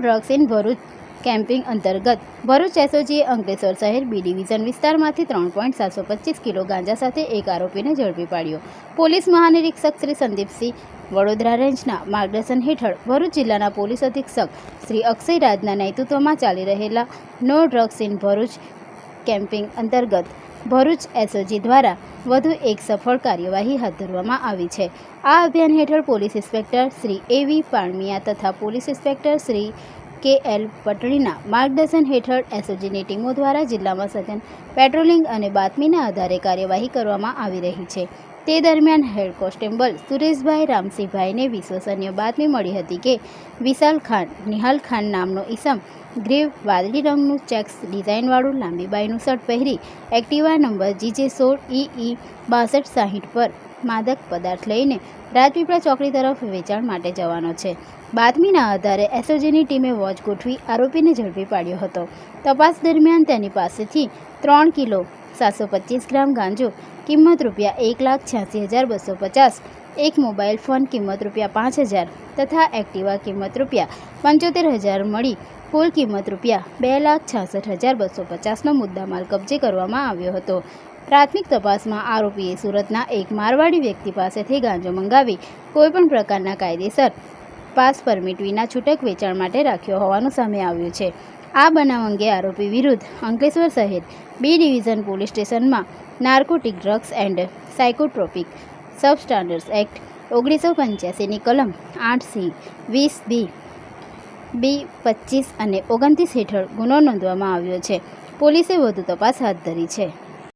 Drugs in Bharuch camping અંતર્ગત ભરૂચ એસઓજીએ અંકલેશ્વર શહેર B division વિસ્તારમાંથી 3.725 કિલો ગાંજા સાથે એક આરોપીને ઝડપી પાડ્યો. પોલીસ મહાનિરીક્ષક શ્રી સંદીપસિંહ વડોદરા રેન્જના માર્ગદર્શન હેઠળ ભરૂચ જિલ્લાના પોલીસ અધિક્ષક શ્રી અક્ષય રાજના નેતૃત્વમાં ચાલી રહેલા નો ડ્રગ્સ ઇન ભરૂચ કેમ્પિંગ અંતર્ગત ભરૂચ એસઓજી દ્વારા વધુ એક સફળ કાર્યવાહી હાથ ધરવામાં આવી છે. આ અભિયાન હેઠળ પોલીસ ઇન્સ્પેક્ટર શ્રી એવી પાણમિયા તથા પોલીસ ઇન્સ્પેક્ટર શ્રી કે.એલ. પટણીના માર્ગદર્શન હેઠળ એસઓજીની ટીમો દ્વારા જિલ્લામાં સઘન પેટ્રોલિંગ અને બાતમીના આધારે કાર્યવાહી કરવામાં આવી રહી છે. તે દરમિયાન હેડ કોન્સ્ટેબલ સુરેશભાઈ રામસિંહભાઈને વિશ્વસનીય બાતમી મળી હતી કે વિશાલ ખાન નિહાલ ખાન નામનો ઈસમ ગ્રે વાદળી રંગનું ચેક્સ ડિઝાઇનવાળું લાંબી બાઈનું શર્ટ પહેરી એક્ટિવા નંબર GJ16EE 6260 પર માદક પદાર્થ લઈને રાજપીપળા ચોકડી તરફ વેચાણ માટે જવાનો છે. બાતમીના આધારે એસઓજીની ટીમે વોચ ગોઠવી આરોપીને ઝડપી પાડ્યો હતો. તપાસ દરમિયાન તેની પાસેથી 3 કિલો 725 ગ્રામ ગાંજો કિંમત રૂપિયા 1,86,250, એક મોબાઈલ ફોન કિંમત રૂપિયા 5,000 તથા એક્ટિવા કિંમત રૂપિયા 75,000 મળી કુલ કિંમત રૂપિયા 2,66,250નો મુદ્દામાલ કબજે કરવામાં આવ્યો હતો. પ્રાથમિક તપાસમાં આરોપીએ સુરતના એક મારવાડી વ્યક્તિ પાસેથી ગાંજો મંગાવી કોઈપણ પ્રકારના કાયદેસર પાસ પરમિટ વિના છૂટક વેચાણ માટે રાખ્યો હોવાનું સામે આવ્યું છે. આ બનાવ અંગે આરોપી વિરુદ્ધ અંકલેશ્વર શહેર બી ડિવિઝન પોલીસ સ્ટેશનમાં narcotic drugs and psychotropic substances act 1985ની કલમ 8C 20B B25 અને 29 હેઠળ ગુનો નોંધવામાં આવ્યો છે. પોલીસે વધુ તપાસ હાથ ધરી છે.